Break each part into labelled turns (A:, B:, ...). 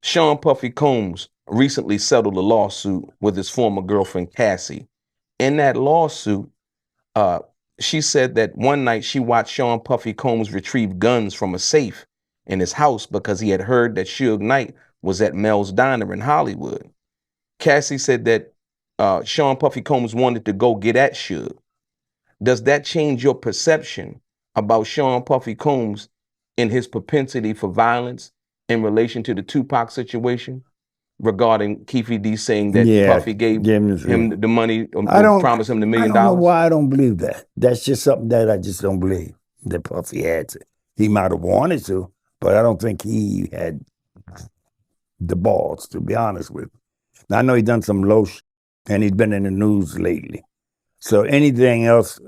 A: Sean Puffy Combs recently settled a lawsuit with his former girlfriend Cassie. In that lawsuit, uh, she said that one night she watched Sean Puffy Combs retrieve guns from a safe in his house because he had heard that Suge Knight was at Mel's Diner in Hollywood. Cassie said that Sean Puffy Combs wanted to go get at Suge. Does that change your perception about Sean Puffy Combs and his propensity for violence in relation to the Tupac situation regarding Keefe D saying that
B: Yeah,
A: Puffy gave
B: yeah.
A: him the money,
B: I don't.
A: promised him the
B: I
A: million
B: don't know
A: dollars?
B: why I don't believe that. That's just something that I just don't believe that Puffy had to. He might have wanted to, but I don't think he had the balls. To be honest with you. Now, I know he's done some low, and he's been in the news lately. So anything else,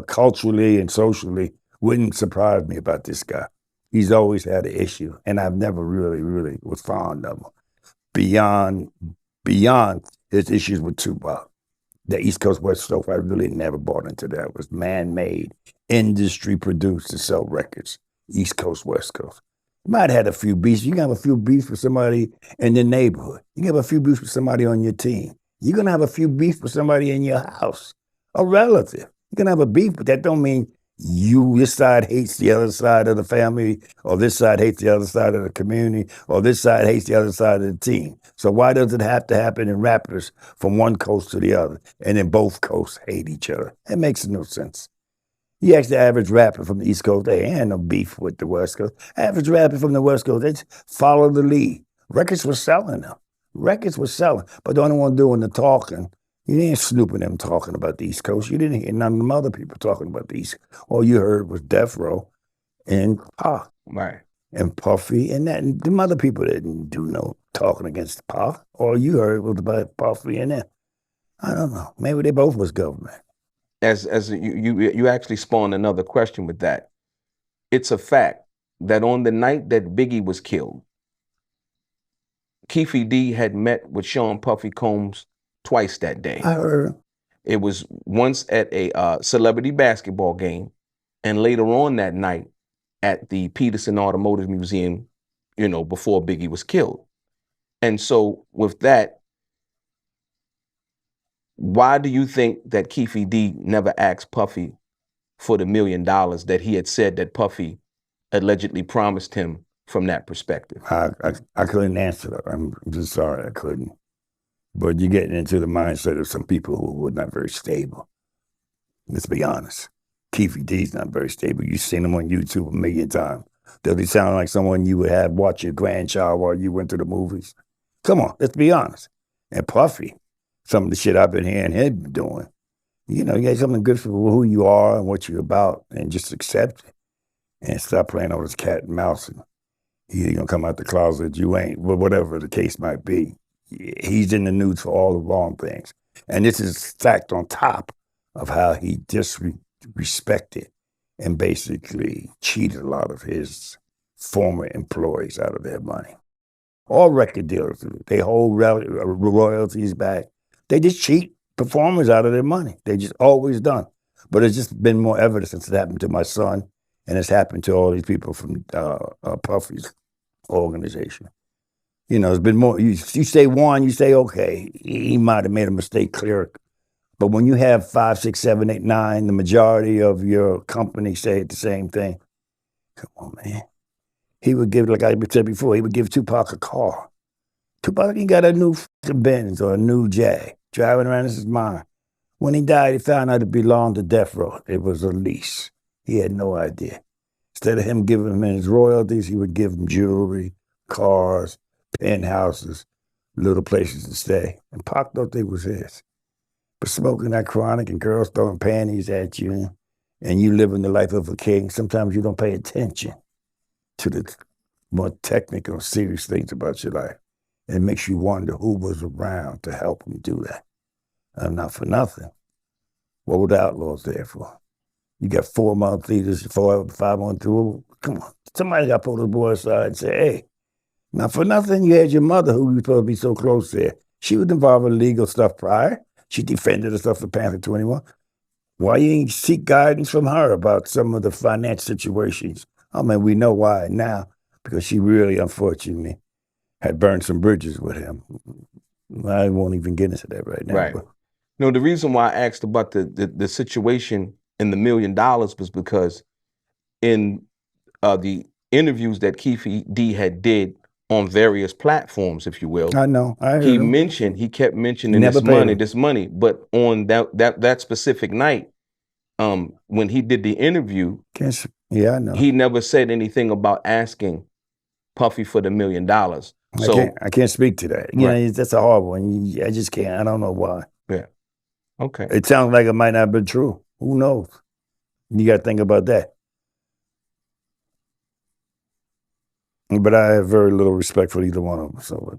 B: culturally and socially, wouldn't surprise me about this guy. He's always had an issue, and I've never really was fond of him. Beyond his issues with Tupac, the East Coast West Coast, I really never bought into that. It was man-made, industry produced to sell records. East Coast West Coast. You might have had a few beefs. You can have a few beefs with somebody in the neighborhood. You can have a few beefs with somebody on your team. You're gonna have a few beefs with somebody in your house, a relative. You can have a beef, but that don't mean this side hates the other side of the family, or this side hates the other side of the community, or this side hates the other side of the team. So why does it have to happen in rappers from one coast to the other, and then both coasts hate each other? That makes no sense. You ask the average rapper from the East Coast, they ain't no beef with the West Coast. Average rapper from the West Coast, they just follow the lead. Records were selling them. Records were selling, but the only one doing the talking, you didn't snooping them talking about the East Coast. You didn't hear none of them other people talking about the East Coast. All you heard was Death Row and Pac
A: Right.
B: and Puffy and that. And them other people didn't do no talking against Pac. All you heard was about Puffy and them. I don't know. Maybe they both was government.
A: As you actually spawned another question with that. It's a fact that on the night that Biggie was killed, Keefe D had met with Sean Puffy Combs twice that day.
B: I heard.
A: It was once at a celebrity basketball game, and later on that night at the Peterson Automotive Museum, before Biggie was killed. And so with that, why do you think that Keefe D never asked Puffy for the $1 million that he had said that Puffy allegedly promised him from that perspective?
B: I couldn't answer that. I'm just sorry I couldn't. But you're getting into the mindset of some people who were not very stable. Let's be honest. Keefe D's not very stable. You've seen him on YouTube a million times. Does he sound like someone you would have watch your grandchild while you went to the movies? Come on, let's be honest. And Puffy, some of the shit I've been hearing him doing, you got something good for who you are and what you're about, and just accept it and stop playing all this cat and mouse. And you're gonna come out the closet, you ain't, but whatever the case might be. He's in the news for all the wrong things. And this is stacked on top of how he disrespected and basically cheated a lot of his former employees out of their money. All record dealers, they hold royalties back. They just cheat performers out of their money. They just always done. But it's just been more evidence since it happened to my son, and it's happened to all these people from Puffy's organization. It's been more. You say one, you say okay, he might have made a mistake clear, but when you have 5, 6, 7, 8, 9, the majority of your company say the same thing. Come on, man. He would give, like I said before, he would give Tupac a car. Tupac, he got a new Benz or a new Jag driving around in his mind. When he died, he found out it belonged to Death Row. It was a lease. He had no idea. Instead of him giving him his royalties, he would give him jewelry, cars, penthouses, little places to stay. And Pac thought they was his. But smoking that chronic and girls throwing panties at you and you living the life of a king, sometimes you don't pay attention to the more technical, serious things about your life. It makes you wonder who was around to help him do that. And not for nothing. What were the Outlaws there for? You got 4-month leaders, 5-month through. Come on. Somebody got to pull the boy aside and say, hey, not for nothing, you had your mother who you supposed to be so close there. She was involved in legal stuff prior. She defended herself for Panther 21. Why you ain't seek guidance from her about some of the financial situations? I mean, we know why now, because she really, unfortunately, had burned some bridges with him. I won't even get into that right now.
A: Right.
B: But
A: No, the reason why I asked about the situation in the $1 million was because in the interviews that Keefe D had did on various platforms, if you will,
B: I know. I heard
A: he
B: him.
A: kept mentioning
B: Never paid him.
A: this money. But on that specific night, when he did the interview,
B: Yeah, I know.
A: he never said anything about asking Puffy for the $1 million. So
B: I can't speak to that. You know, that's a hard one. I just can't. I don't know why.
A: yeah. Okay.
B: It sounds like it might not be true. Who knows? You got to think about that. But I have very little respect for either one of them. So